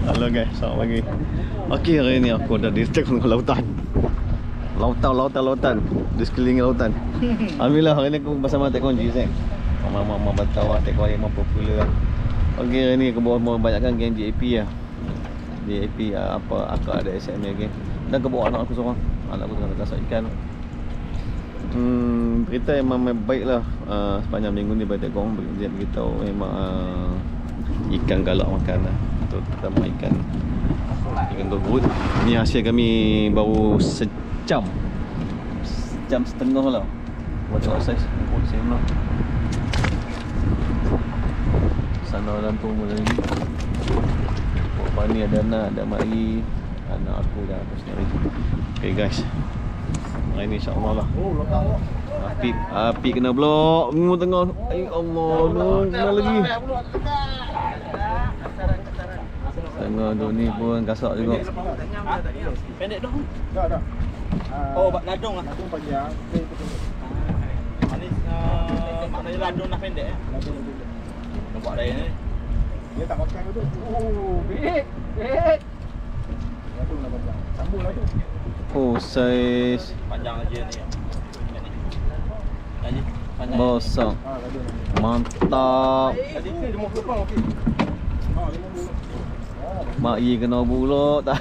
Halo guys, selamat pagi. Okey, hari ni aku ada di tengah lautan. Lautan di sekeliling lautan. Alhamdulillah hari ni aku bersama Tek Konji Zeng. Mama bantau Tek Konji memang popular. Okey, hari ni aku bawa banyakkan geng JAP lah. JAP apa akak ada SM geng. Dan aku bawa anak aku seorang. Anak aku tengah kasar ikan. Berita memang baik lah. Sepanjang minggu ni Tek Konji beritahu memang ikan galak makan lah. Terutama ikan gogurut. Ni hasil kami baru sejam setengah lah. Buat tengok saiz rumput same lah. Sana Lampung mula ni. Buat ni ada anak, ada Mari, anak aku dan aku sendiri. Okay guys, hari ni insyaAllah lah. Api kena blok tengah. Ay Allah, kena lagi. Tengah tu ni pun kasar juga. Pendek dah. Dah. Oh, ladung lah. Ladung panjang. Ini maknanya ladung dah pendek eh. Nampak lain ni. Dia tak pakai betul. Bit. Ladung dah panjang. Sambung ladung. Oh, saiz Panjang aja ni. Lagi panjang. besar. Mantap. Tadi ke 50 pound okey. Mak Yi kena buluk tak.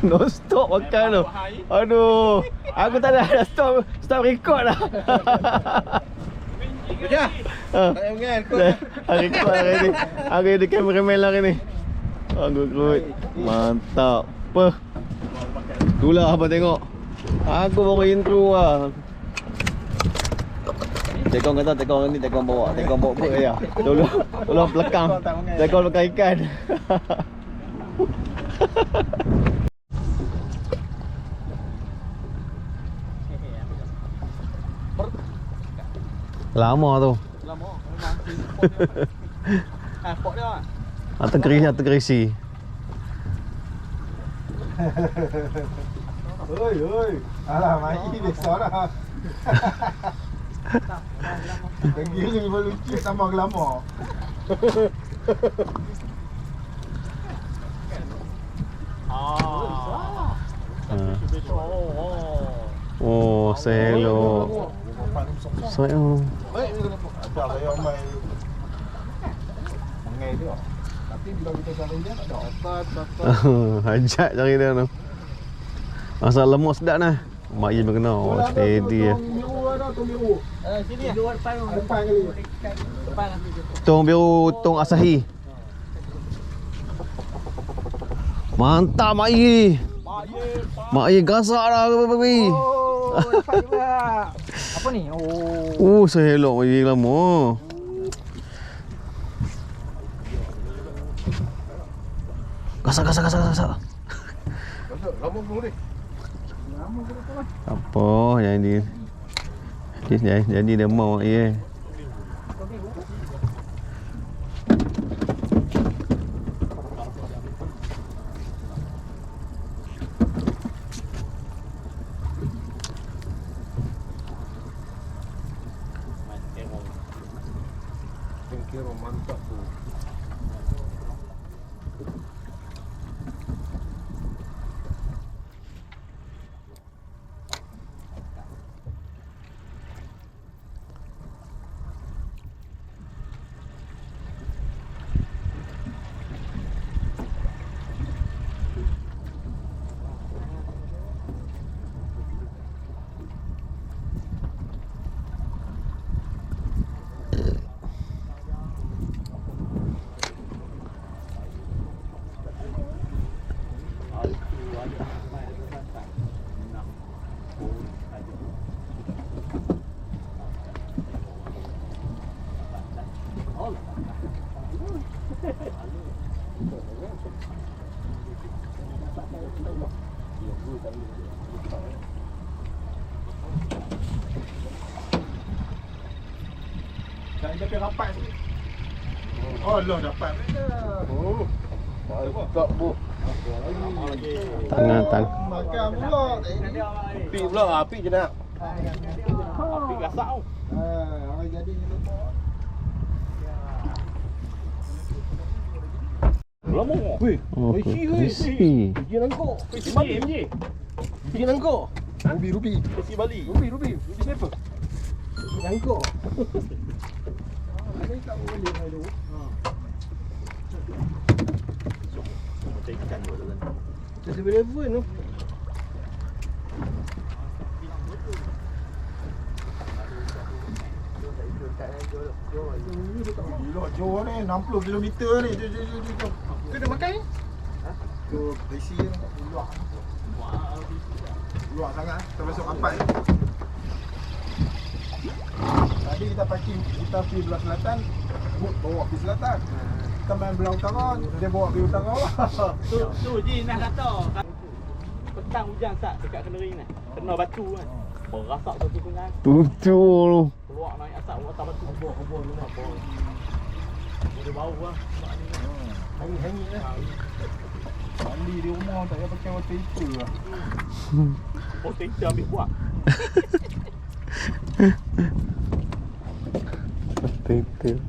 No stop makan tu. Aduh. Aku tak ada stop record dah. Dah. Tak payah mengan kau. Hari record hari ni. Hari ni kameraman lah hari ni. Good. Mantap. Apa? Itulah apa tengok. Aku baru intro lah. Tekong kata tekong ni tekong bawa kot ya. Tolong pelekang. Tekong pelekang ikan. Lama tu. Lama. Pok dia. Atau kerisi. Oi. Alah, mai dia sorang. Pergi ni lucu tambah glamour. Oh, selo. Saya. Baik ni kena ada saya mai. Mengai dia. Tapi bila kita cari dia tak ada. Hajat cari dia tu. Asal lemak sedap nah. Mak Yi kena. Oh, steady ya. Biru. Sini dua depan kali. depan. Tong biru, tong Asahi. Mantap Mak Yi. Mak Yi gasak dah baby. Oh, dapat juga. Apa ni? Oh. Sehelok Mak Yi lama. Gasak. Lama dulu ni. Apa yang jadi dia mau ya. Kira mantap tu. Dia rapat sikit. Oh, lah dapat. Oh. Tak bu. Tangan. Makan pula. Api pula, api je nak. Api gasak tau. Orang jadi ni lupa. lama. Weh, Oh, crispy. biji nangkuk. Biji Bali. Biji nangkuk. Ruby. Besi Bali. Ruby siapa? Biji nangkuk. Ada tak boleh tu. Macam ikan tu kan. Kita 7-Eleven tu. Gila, jauh ni 60 km ni. Jom. Kita dah makan ni? Tu besi ni. Luar sangat. Kita masuk kapal ni. Tadi kita parking, kita pergi belah selatan, Boot bawa pergi selatan. Kita main belah utara, dia bawa pergi utara lah. Tu je nak kata. Petang hujan sat dekat Keneri ni. Kena batu kan. Berasak satu sungai. Betul. Keluar naik asap atas batu. Obor ni apa. Boleh bau lah. Hangit lah. Mandi di rumah tak payah pakai water heater lah. Potato ambil buat. Betul.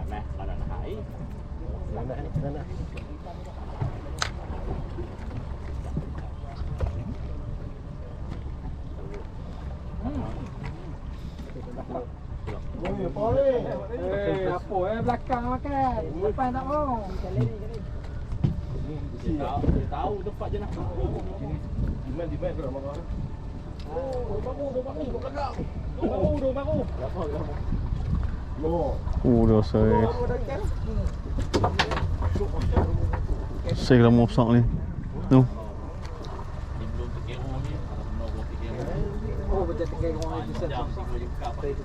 Meh, pada nak hai. Nak. Apa belakang makan. Depan tak mau. Dia tahu tempat je nak. Demand tu marah. Dua baru. Oh. Dah saya. Saya dah masak ni. Tu. Belum terkira ni. Kalau benar buat terkira. Oh, betul tekan orang itu Jam 3 jam kat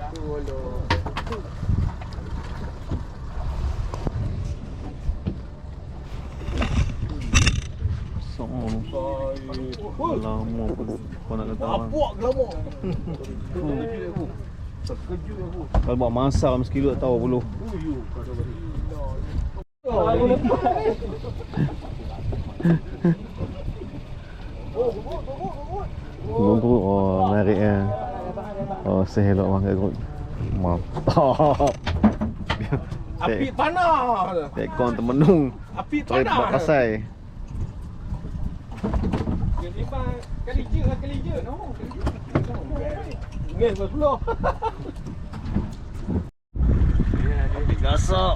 Lama pun kau nak kata orang. Apuak lama. Terkejut aku. Kalau buat masak dalam sekilo tak tahu puluh. Bubuk. Oh, menarik ya. Oh, sehelok makan kot. Mantap. Api panas. Tekon termenung. Api Tarik buat panas. kasai. Kali je no. Ngeh betul. Gasak.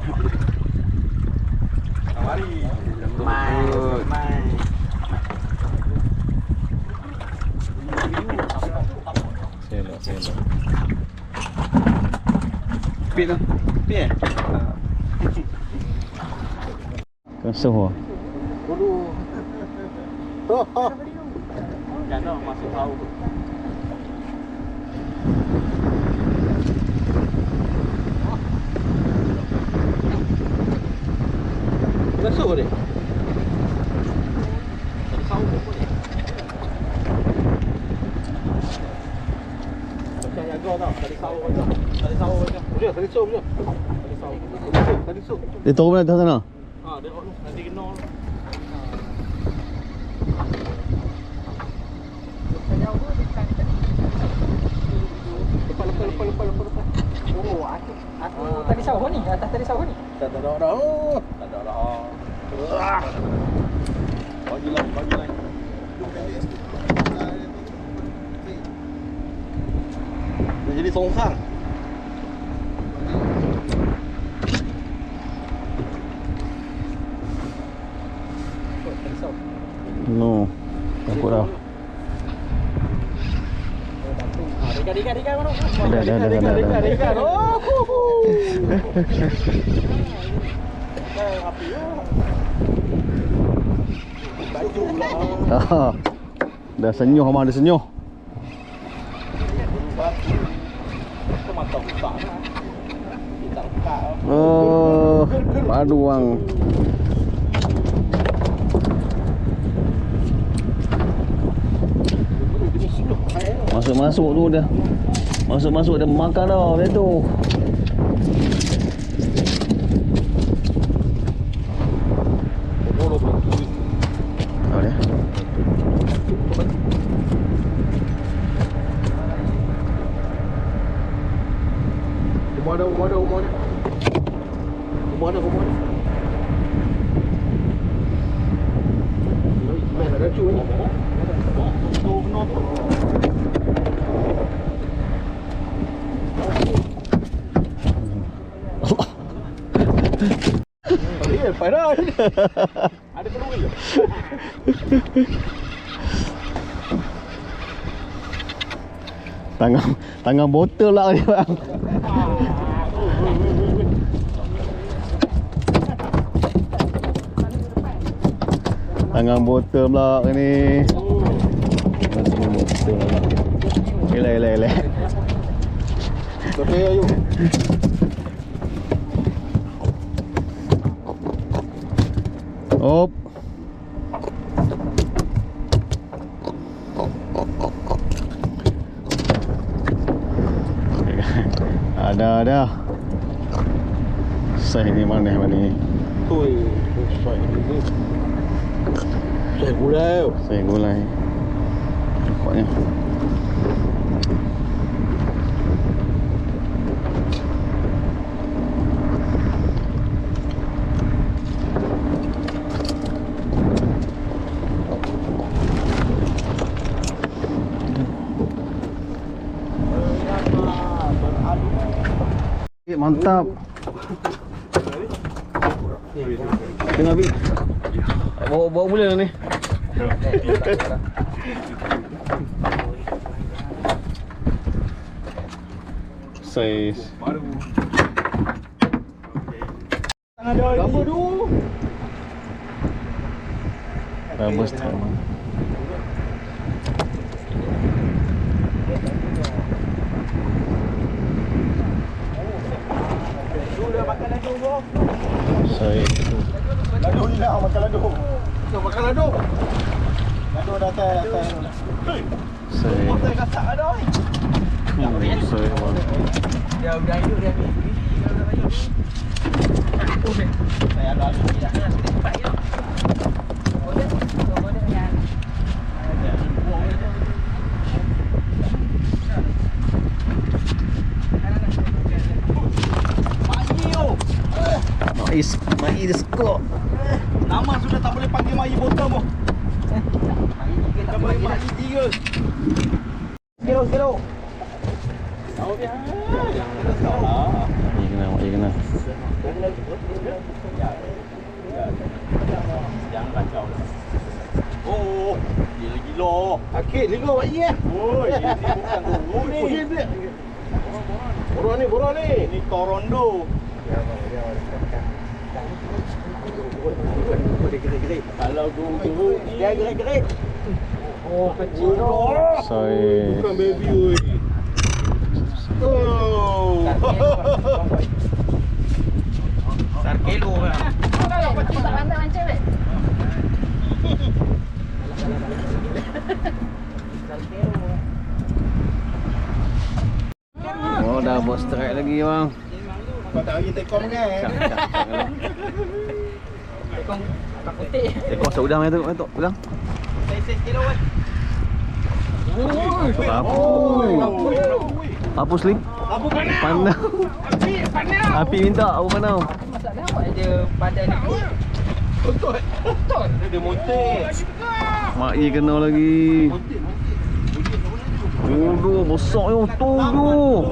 Mari. Mai. Selok. Pit tu. Pit. Gasak ah. Jangan masuk tahu. Masuk boleh. Tadi tahu pun ni. Macam jaga tau. Tadi tahu macam. Boleh, tadi sok je. Tadi sok. Dia turun mana atas sana? Ha, dia nanti kena. Lepas. Oh, aku tadi sawah ni, atas tadi sawah ni. Tak ada dah. Tak ada lah. Bagi lain. Dia jadi songsang. No. Takut dah. Dekat mana? Dah. Oh. Baju lah. Dah senyuh abang, dia senyuh. Itu mata besar lah. Tak buka. Oh, padu bang. Masuk tu dah. Masuk dah makan dah dia tu. Oh dia. Rumah ada. Mana ada cu ni? Pada ada peluit. Tangan botol lah ni bang. Tangan botol pula ni. Elak. Okey, ayo. Op. Ada. Sah ni mana ni? Oi, saya gulai. Saya gulai. Nampaknya. Mantap. Tengah Bi. Bawa mula ni. Saiz. Gambar dulu. Bagus sama. Saiz. Lado ni lah, makan lado. Makan lado. Lado dah tak. Saiz. Saya kasak ada oi. Saiz. Dia udah hidup dia ni. Saya ada lagi dah. Mais kok. Nama sudah tak boleh panggil Mai Botol mo. Tak boleh Mai 3. Sekilo. Tahu dia. Ini kena. Jangan kacau. Oh, gila. Akid ligo Mak Yi. Oi, ini bukan ni. Borong ni. Ini Torondo. Kalau guru dia gerak-gerak. Oh, kecil. Saiz. Bukan baby oi. Oh. Sarkelo kan. Tak pandang macam ni. Oh, dah buat strike lagi bang. Kau tak lagi tekong kan? Tekong tak putih. Tekong asap udang tu, udang. Saya kilo kan. Apa slip? Apa panau? Panau. Api minta, apa panau? Masalah awak dia badan ni. Betul. Dia motek. Mak Yi kena lagi. Tuduh, besar yo, tuduh.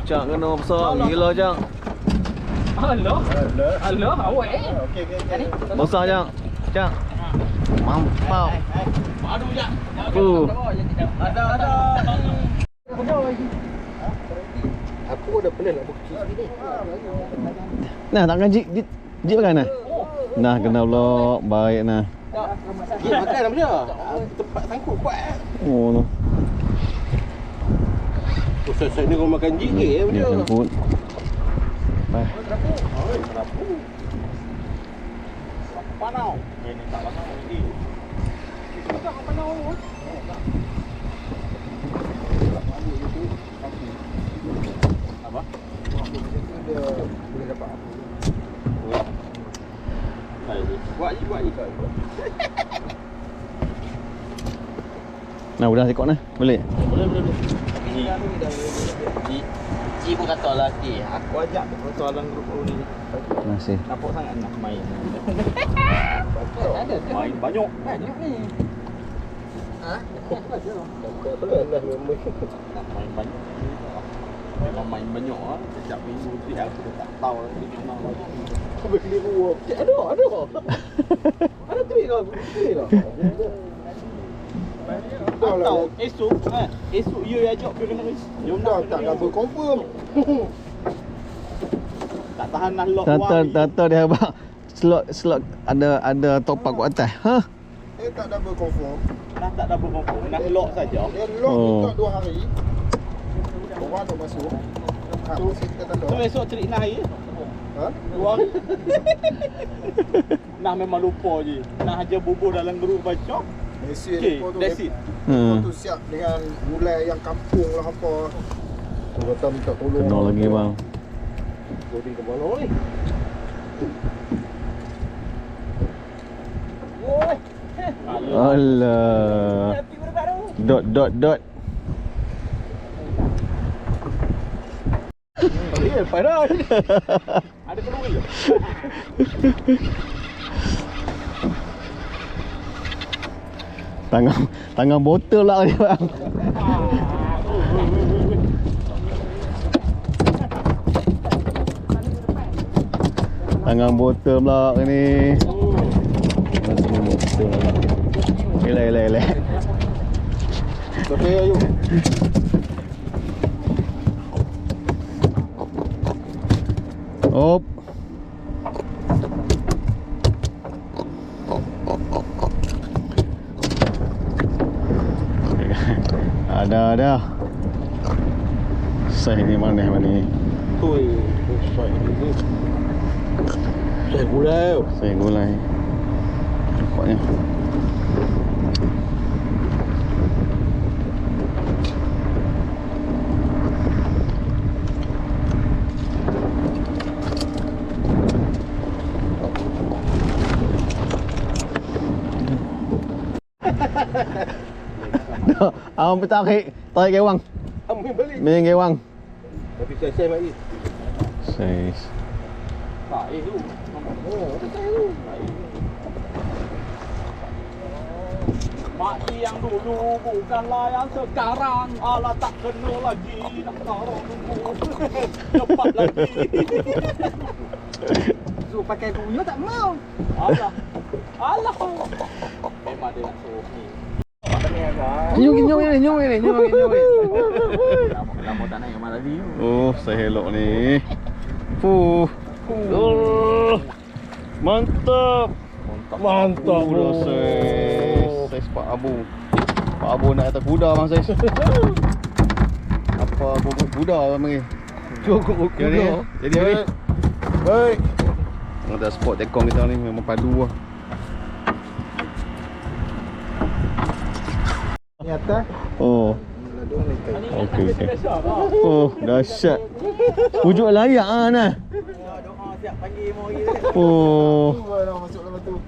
Cak kena besar, gila Cak. Alah, awak Okey. Ni. Besar Cak. Mantap. Aduh jak. Ada. Aku dah pernah nak bukti sini. Nah, takkan jik makan nah. Nah, kena pula. Baik nah. Jik makan apa dia? Tempat sangkut kuat. Oh no. Ustaz ni kau makan jik ke apa Dia dia? sangkut. Baik. Panau. Ini tak panau lagi. Tak panau. Apa? Dia boleh dapat apa? Buat je. Nah, udah tekok nah. Boleh? Boleh. Ji pun kata lah, aku ajak persoalan grup ni. Terima kasih. Nampak sangat nak main. Ada. Main banyak. Banyak ni. Ha? Nak main banyak. Memang main banyak ah. Sejak minggu ni aku dah tak tahu lagi mana lagi. Aku beli ruang. Ada. Ada tweet kau. Tahu esok you ajak dia kena ris. You nak tak double confirm. Tak tahan nak lock wang. Tata dia abang slot ada top up kat atas. Ha? Tak double confirm. Dah tak double confirm. Nak lock saja. Dia lock Oh. untuk 2 hari. Orang tu masuk. Tu kita tak So lock. esok cerit nak hari. Ha? 2 hari. Nah memang lupa je. Nak aja bubuh dalam grup baca. Mesej Okay, depa tu. that's it. Depa tu siap dengan gulai yang kampung lah apa. Tu kata minta tolong. Kena lagi bang. Boarding ke mana ni? Woi. Alah. Tapi baru. Dot. Ya, parah. Ada peluang. Tangan botol lah dia bang. Tangan botol pula ni. Elak. Okey, ayo. Op. Ada. Sah ni mana ni? Oi, saya gulai. Saya gulai. Nampaknya. Abang tarik gewang. Ambil balik. Main gewang. Tapi saya lagi. Sais. Tak, tu. Mak yang dulu bukanlah yang sekarang. Alah tak kena lagi. Nak taruh dulu. Cepat lagi. Suruh pakai punya tak mau. Alah. Memang dia nak suruh ni. Nyung ni. Lama tak naik malam ni. Oh, saya elok ni. Oh. Mantap. Kuda sais Pak Abu. Pak Abu nak atas kuda bang sais. Apa bubuk kuda bang ni? Cukup Jadi ni. Baik. Ada spot tekong kita ni memang padu lah. Ni atas. Oh. Ladung ni kai. Okey. Oh, dahsyat. Pujuk layak ah nah. Doa siap panggil mori. Oh. Cuba nak masuk dalam tu.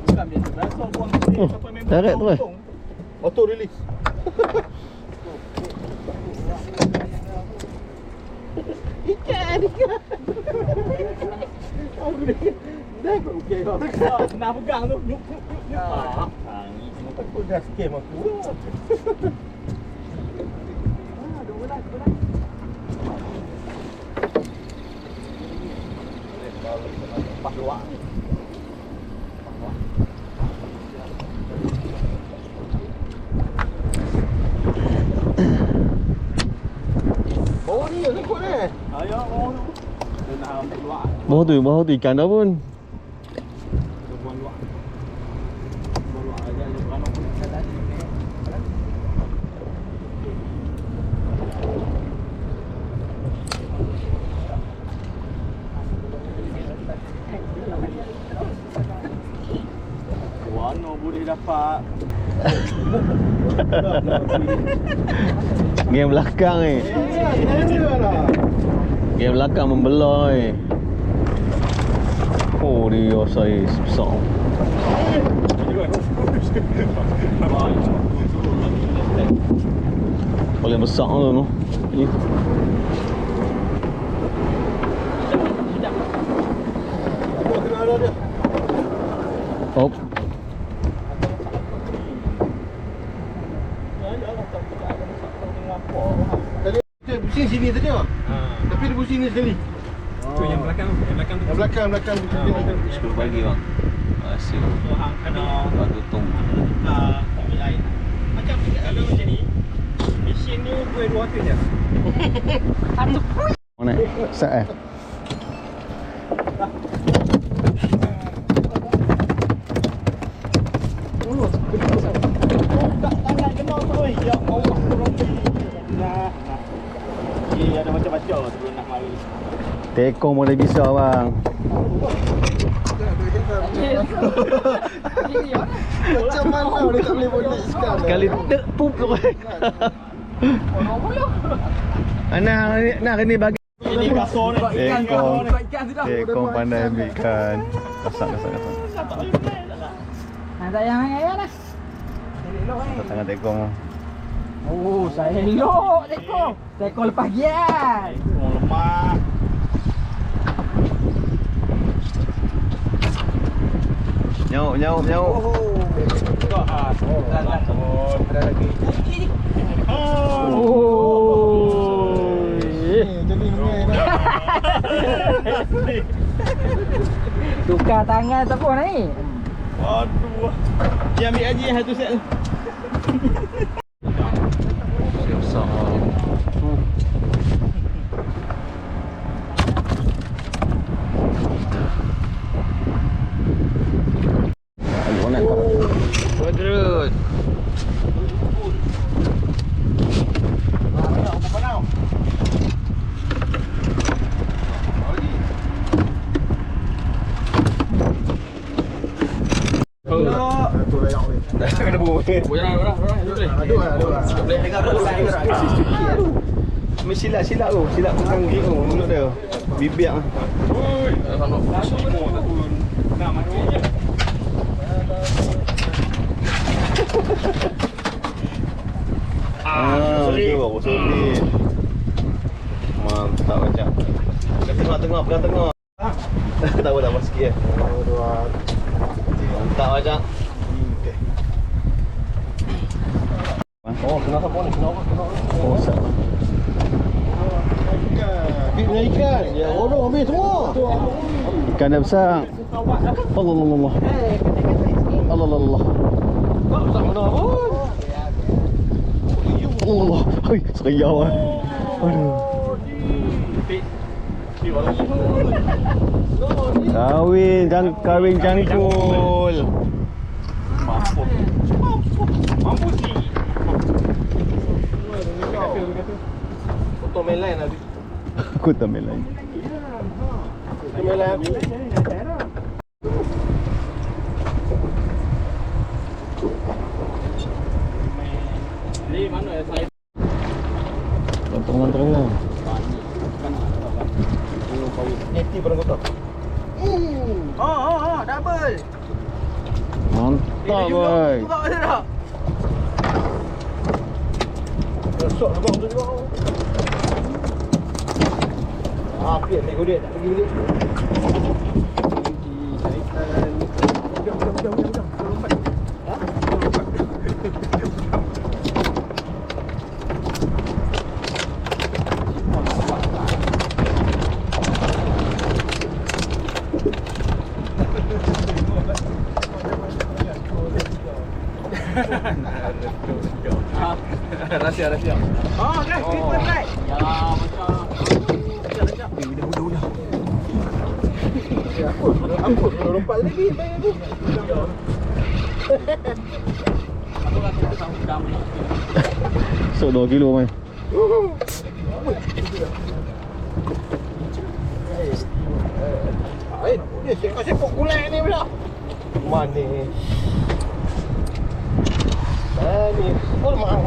Bukan biasa. Biasa buang Oh, tarik tu eh. Auto release. Nak pegang tu. Nyuk. Aku dah scam aku. Pas luar. Bawah ni ada kot ni. Ayo, mau tu. Dia nak ambil luar. Bawah tu ikan dah pun. Dia buang luar. Buang luar aja. Dia buang luar. Warna boleh dapat. Game belakang ni. Game belakang membelah ni. Oh, dia sais besar. Ikan besar tu. Ni. Oh. Dia pusing sini tadi ah. Tapi dia pusing ni sekali. Tu yang belakang, Yang belakang Sepuluh pagi bang. Hasil. So hang kena Batu tung. ambil air. Macam kalau macam ni, mesin ni dua tu je. Mana? Sat Tangan kena tu. Ya Allah, nah. Dia ada macam-macam sebelum nak mari. Tekong boleh bisa bang. Macam mana dia tak boleh boleh sekarang. Sekali tek pup tu. Nah ni bagi Ini kasar ni. Tekong pandai ambil ikan. Kasak. Tak payah main lah. Tangan tekong. Oh, saya elok tekong. Tekong lepas gian. Lemah. Nyauk. Ada lagi. Jadi main dah. Tukar tangan tak apa ni. Aduh. Dia ambil aja satu set tu. Besar. Badrut. Kena buat. Mesti silap tu. Silap pegang gig tu mulut dia. Bibir ah. Nah, mati je. Sorry. Mantap macam. Pegang tengah. Tak apa dah sikit. Mantap macam. Oh, kena apa ni? Kena. Oh, sat. Ikan. Ya, orang ambil semua. Ikan dah besar. Allah. Allah. Allah. Oi, seriau ah. Aduh. Kawin jangkul. Mampu sih. Foto main lain tadi. Aku tak main lagi. Main lain aku. Ni mana ya saya? Tengah. Aktif barang kota. Oh, double. Mantap boy. Buka dia dah. Sok tu bang tu. Pian tengok dia tak pergi balik. Rahsia. Oh, guys, clipper right. Ya, macam. Dah. Ampun, lompat lagi main aku. Aku rasa sama dam. So 2 kilo main. Dia sepok kulai ni pula. Manis. Oh, mahal.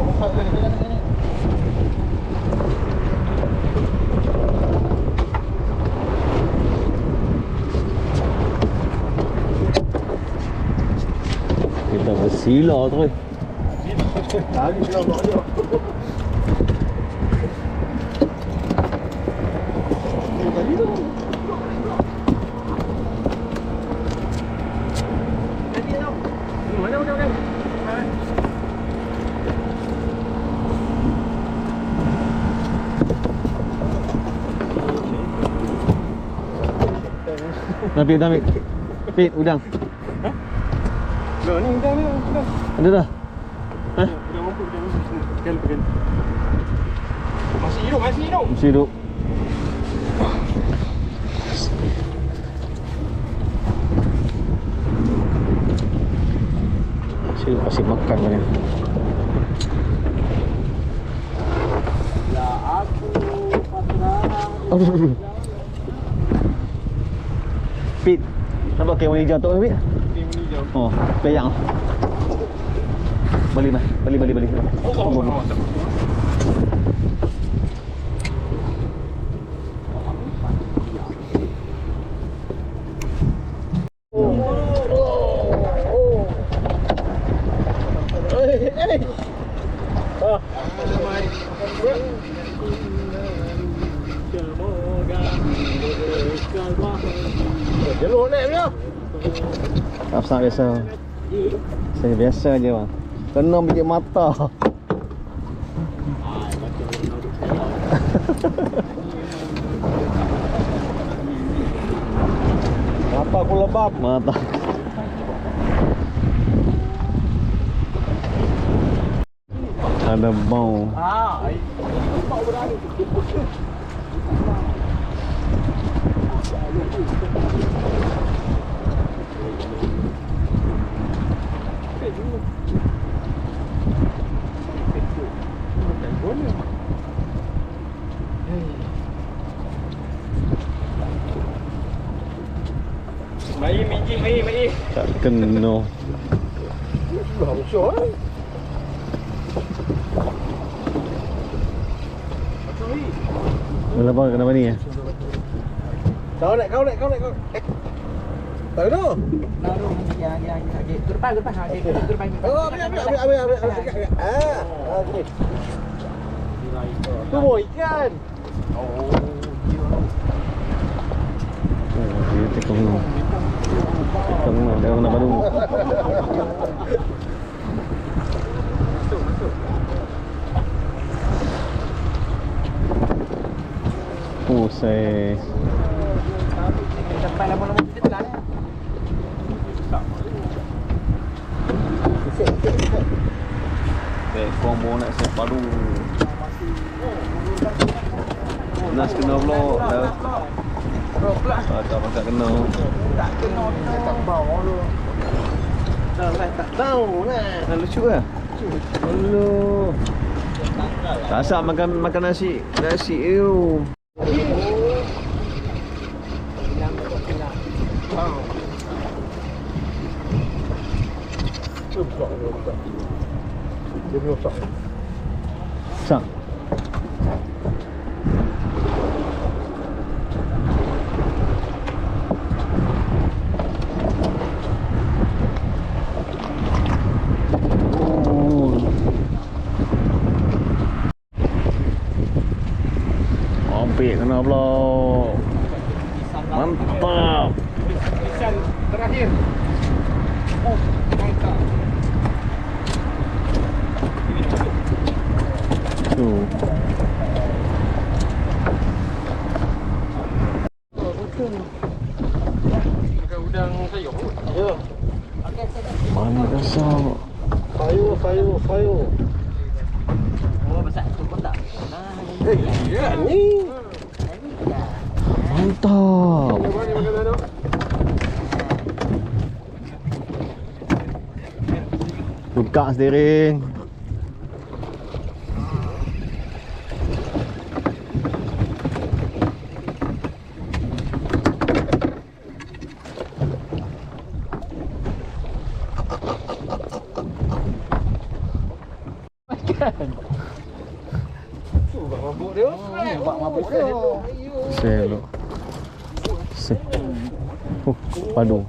Kita bersila terus. Lagi selamat je. tadi tu. Mana makan? Dah ambil. Pit, udang. Dah ni udang ni. Ada dah? Ha? Udang mampu. Pegang. Masih hidup. Mesti hidup. Saya kasih makan pada dia. Ya aku patrang. Aduh. Pit. Nampak kain warna hijau tu Pit? Tim ni jauh. Oh, peyang. Balik. Oh. Jalur naik dia. Tak sangat biasa. Saya biasa je bang. Kena biji mata. Apa aku lebab? Mata. Ada bau. Mari. Tak kena. Bangsa eh. Kenapa ni ya? Kau naik. Tak ada. Lalu yang gerbang. Oh, ambil. Okey. Tu boy ikan. Dia tekong no. Dia kena baru. Pusai. Sampai lama-lama kita telan ya. Tekong mau nak saya padu. Nas kena blok. Tak kena. Tak kena tak bau lu. Tak tahu lah. Dah lucu lah. Aduh. Tak asal makan nasi tu. Dia belum tak. Sak. Ambil kena pula. Mantap. Pisan terakhir. Oh, mantap. Tu. Makan udang sayur. Ya. Mana dasar. Sayur. Oh, besar tu pun tak. Ya ni. Mantap. Mana makan tu? Buka sendiri. Mabuk dia. Mabuk dia. Selo. Padu.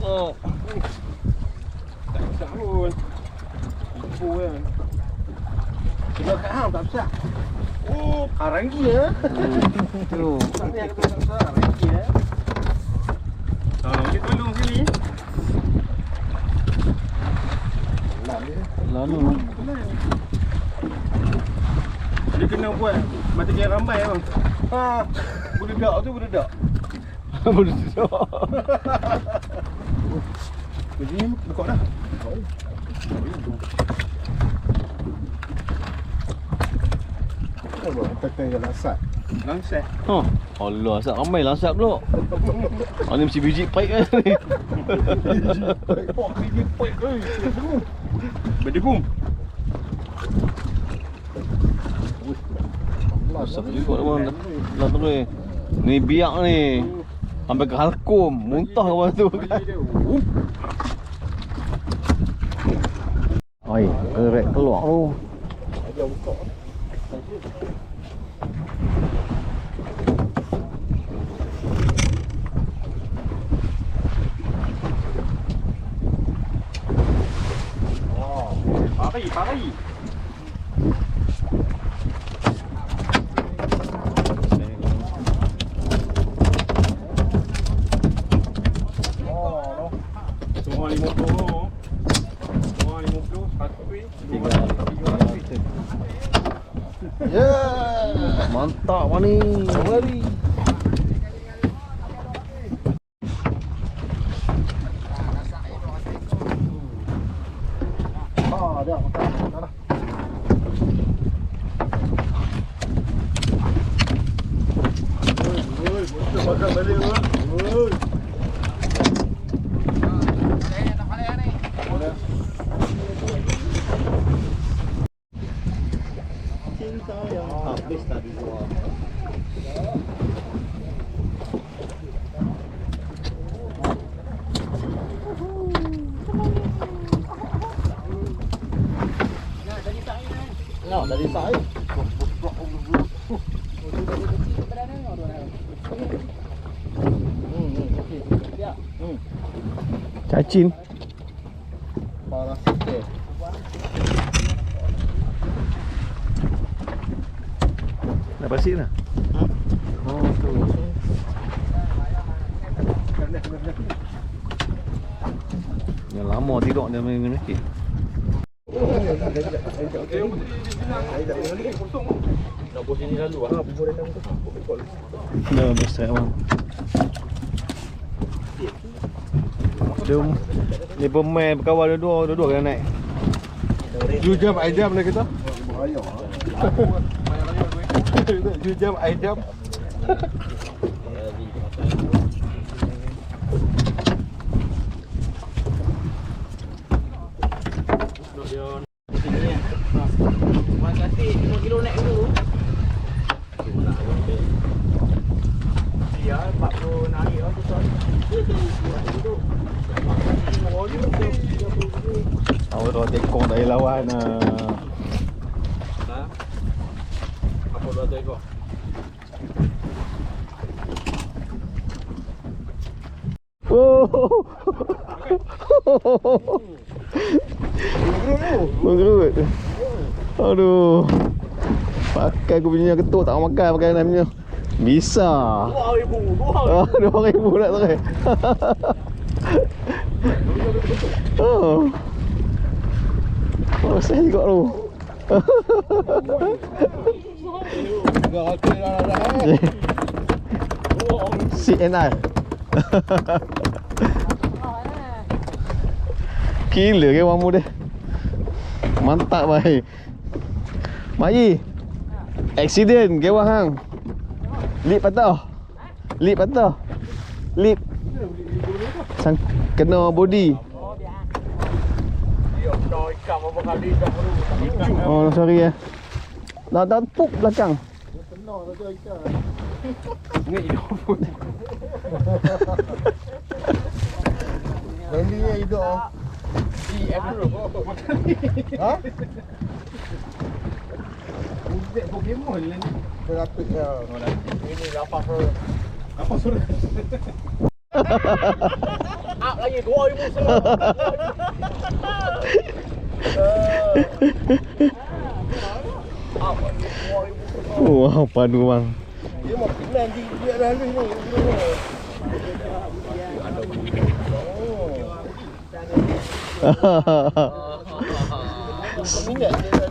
Oh. Tak besar pun. Ibu kan. Kalau kat hang tak besar. Oh, ranggi ya. Tu. Tak ni aku tak besar, ranggi ya. Kita tolong sini. Lalu. Dia kena buat mata dia ramai bang. Ha, budak tu budak. Boleh tak? Jadi buka dah. Apa? Kata yang lasat. Langsat. Oh. Allah, asap ramai lah asap pula. Ni mesti biji paik kan ni. Biji pipe oi. Berdegung. Asap juga bang. Lah tu ni. Ni biak ni. Sampai ke halkum, muntah kawan tu kan. Oi, kerek keluar tu. Pari. Semua 50. Semua 50, 100. Ya. Mantap mana ni. Mari. Ah, dah makan. Dah. Oi, betul makan balik kan. Oi. Cinta yang habis tak dijual. Nah, dari saya. Cacing. Parah sikit. Dah pasir dah. Oh tu. Yang lama tengok dia main sikit. Nak bos sini lalu ah. Dah besar bang. Dia pemain berkawan dua-dua kena naik. 7 jam, I jam lah kita. Bahaya. 7 jam, I jam. Awak dah tekong dari lawan Apa dua ekor? Menggerut. Aduh. Pakai aku punya ketuk tak makan pakai namanya. Bisa. 2,000 nak try. Oh. Oh, saya juga tu. CNI. Gila ke mamu dia. Mantap baik. Mari. Accident ke hang. Lip patah. Lip patah. Lip. Kena body. Oh, sorry ya. Dah puk belakang. Tenang dah tu ikan. Ingat hidup pun. Beli ni hidup. EF dulu. Ha? Budak Pokemon lah ni. Berapik dah. Ini apa per? Apa surat? up lagi 2,000 selong. Wah, padu bang. Dia mau kena dia dah habis ni. Minat dia dah.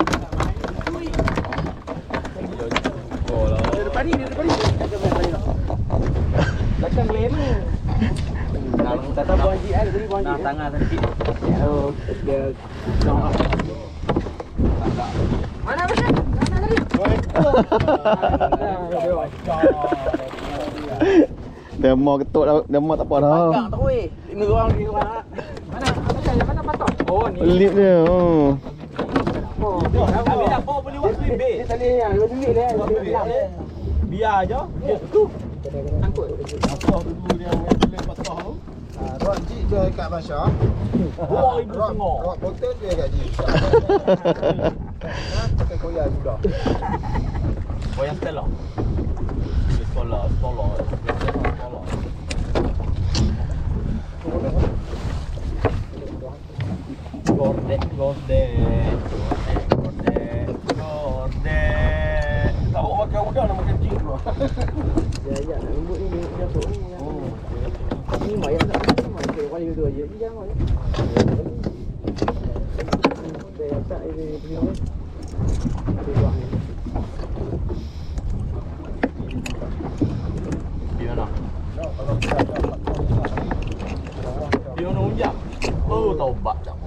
Dia depan ni. Datang lain ni. Kata bonji ada tadi bonji. Nah, tangan sedikit. Oh, dia jauh. Mana macam? Mana tadi? Dah mau ketuk dah, dah mau tak apa dah. Agak tak weh. 5 orang ni orang. Mana patok? Oh ni. Lip dia. Oh. Kami dah bawa beli waktu lebih. Dia tadi yang dua duit dia. Biar je. Tu. Angkut. Apa dulu dia boleh patah tu? Rod Jeep dia kat Masya. 2,000 setengah. Rod botol dia kat Jeep. Pakai koyak juga. Koyak Stella. Sekolah. Gordek. Tak bawa makan udang nak makan Jeep tu. Ya, nak lembut ni dia masuk ni. Ni bayar tak? Masuk kali dua je. Jangan. Dia tak ini punya ni. Buah ni. Di mana? Di mana Unjam? Oh, taubat dah.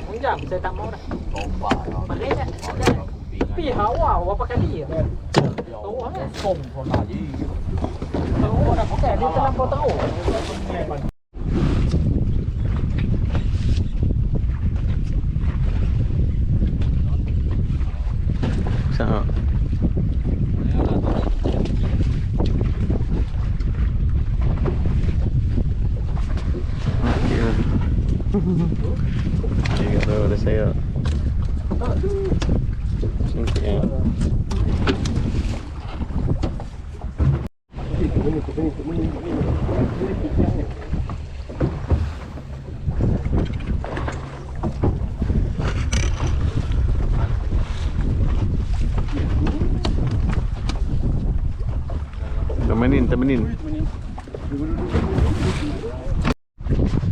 Unjam, saya tak mau dah. Taubat. Boleh tak? Tapi hawa berapa kali ya? Tahu kan? Som sana je. Tahu dah pakai dia terlampau tahu. Sangat. Okey, kata ada saya. Singkit ya. Temenin.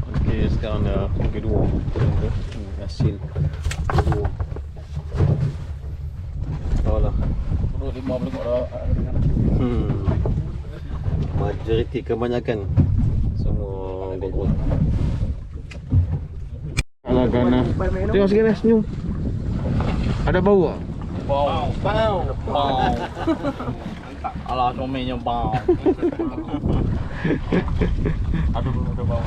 Okey, sekarang dah kedua. Hasil kedua. Tahulah. Perlu 5 boleh kau Majoriti kebanyakan semua gogol. Alah Gana. Tengok sikit senyum. Ada bau ah? Bau. Alah, comelnya bau. Aduh, ada bau.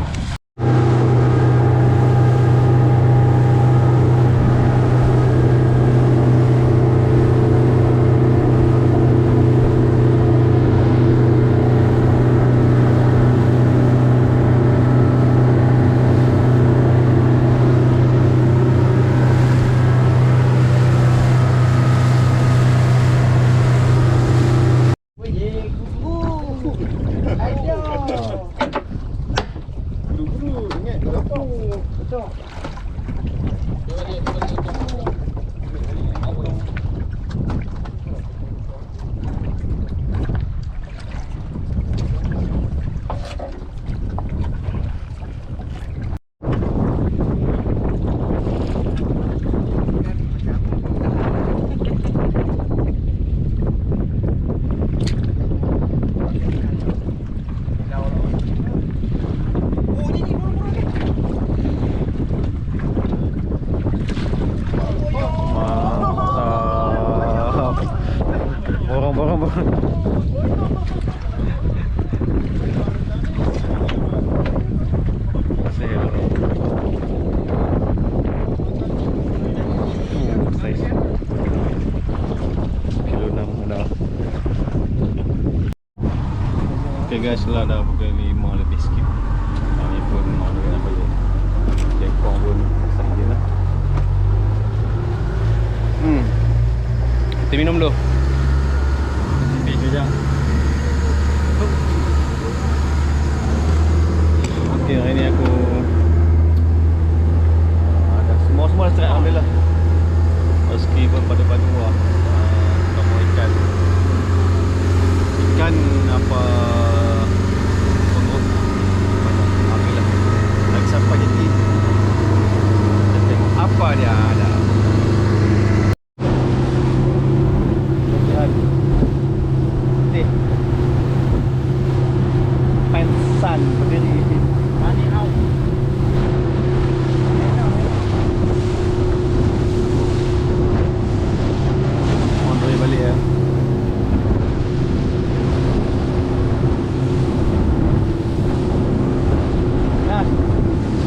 Borong. Saiz kilo 6 dah. Okay guys, lah dah pukul 5 lebih sikit. Kami pun mau nak balik Jekong pun sah je lah. Kita minum dulu. Okay, sekejap. Okay, hari ni aku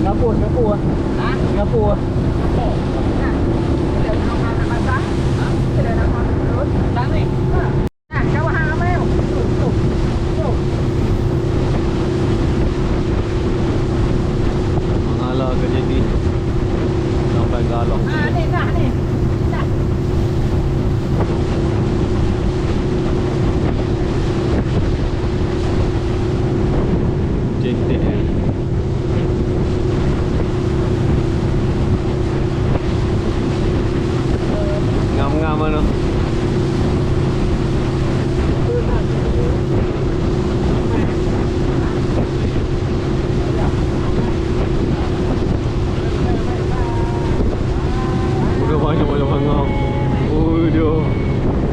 Singapura. Ha? Singapura. Nah. Ada nak masak? Ha? Ada nak masak terus? Tak ni. Ha. Nah, kawan hang ramai. Tu. Mengalah ke jadi sampai galak. Ni. Nah. Cetek ngam-ngam mana. Udah banyak ngam. Udah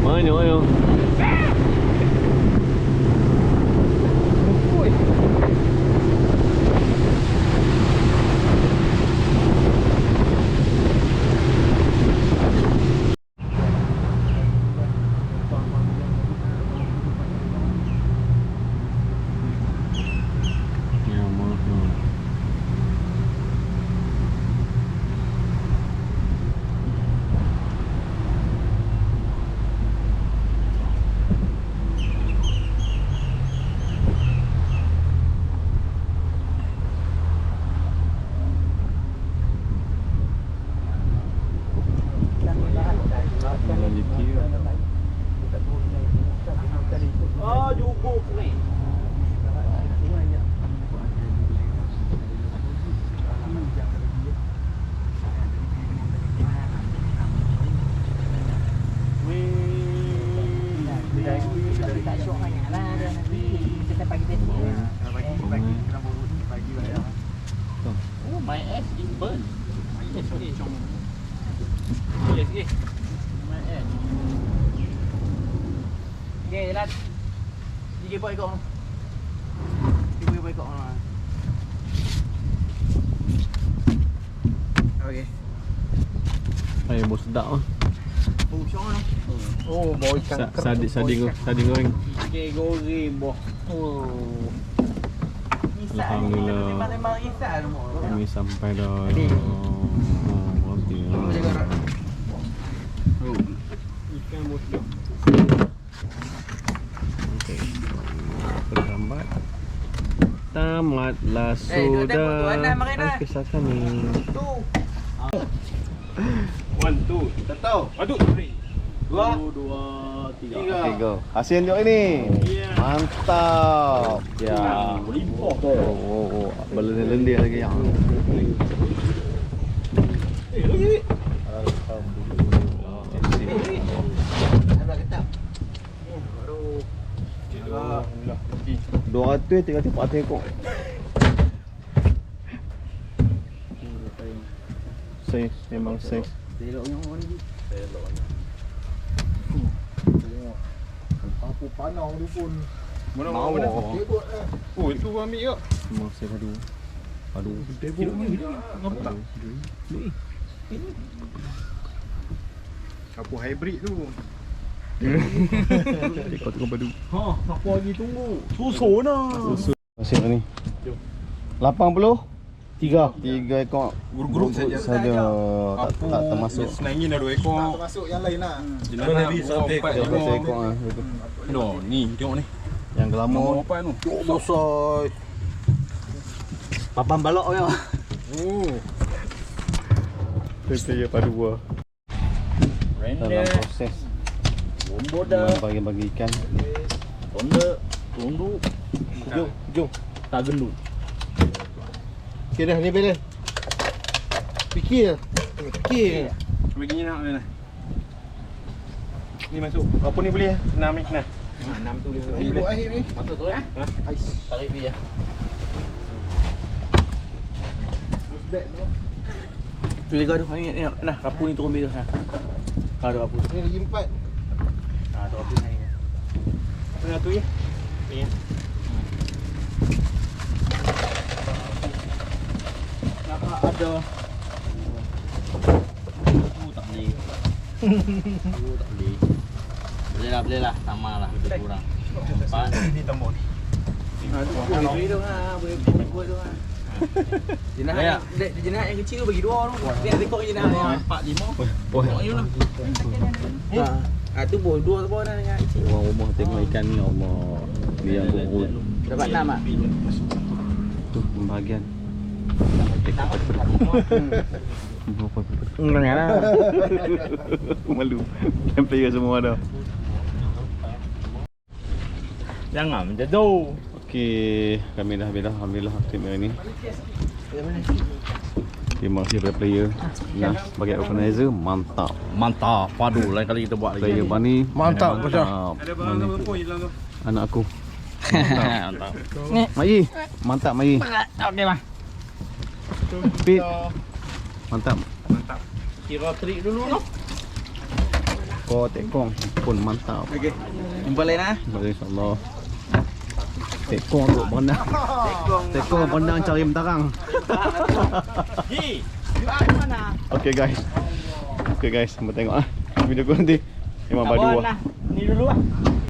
banyak. Ya mahal. Oh, jubuk ni. Tak syok sangat lah dia nanti. Kita pagi tadi. Oh, my ass is burn. Yes, okay, chong. Yes, okay. My ass. Okay, jalan. 3 ekor ikut. 3 ekor ikut. Okey. Ayam bau sedap ah. Oh, syok lah. Oh, bau ikan Sardin goreng. Okay, goreng boh. Oh. Alhamdulillah. Memang risal semua. Kami sampai dah. Adik. Berhenti lah. Ikan bosok. Okey. Terlambat. Tamatlah dua tempoh tu, sudah. Anas makan dah. Kisah kami. Tu. 1 2 Tahu. 1 2 3. Okey, go. Hasil tunjuk ini. Yeah. Mantap. Ya. Limpah. Oh. Berlendir lagi yang. Nak ketap. 200, 300, 400 ekor. Saiz, memang saiz. Eloknya orang ni. Apa panau tu pun. Mana Mau. Tebot eh. Oh, itu gua ambil ke? Memang saiz padu. Tebot ni. Nampak. Apa hybrid tu? Ekor tu padu. Ha, siapa lagi tunggu? Susun lah. Hasil ni. 3 ekor. Guruk-guruk saja. Tak termasuk. Senangin dah 2 ekor. Tak termasuk yang lain lah. Jenama Nabi sampai 1 ekor ah. No, ni tengok ni. Yang gelamo. Apa tu? Bosoi. Papan balok ya. Oh. Saya padu buah. Dalam Render. proses Bomboda. bagi ikan. Tonda. Tunduk. Jom. Tak gendut. Okey dah ni balance. Fikir. Bagi ni nak mana? Ni masuk. Apa ni boleh? 6 ni. Nah. 6 tu boleh. Tebot akhir ni. Masuk tu Ha? Tarik dia. Tu lega tu. Ni nah, rapu ni turun bila. Ha. Ada rapu. Ni lagi 4. Ha, tu rapu ni. Mana tu ya? Ni ya. Nampak ada. Tak boleh. Tak boleh. Boleh lah. Sama lah. Lebih kurang. Nampak? Ni tambah ni. Boleh tu ha. Boleh buat tu ha. Ha, Jenah yang kecil tu bagi 2 tu. Dia rekod jenah yang 4, 5. Poh. tu bos 2 tu bos dah dengan kecil. Orang rumah tengok ikan ni, Allah. Ni yang berut. Dapat 6 ah. Tu pembahagian. Janganlah. Malu. Camp player semua ada. Jangan macam tu. Okey, kami dah habis dah. Alhamdulillah aktif hari ni. Terima kasih kepada player. Nah, bagi organizer mantap. Mantap. Padu lain kali kita buat lagi. Player Bani Mantap, mantap. Anak aku. Mantap. Mai. Mantap Mai. Okey bang. Pit. Mantap. Kira trik dulu noh. Kau tekong pun mantap. Okey. Jumpa lain ah. Baik insya-Allah. Tekong tu berenang. Tekong berenang cari mentarang. Hi. You ada mana? Okey guys, sampai tengok video aku nanti. Memang badu lah. Ni dulu ah.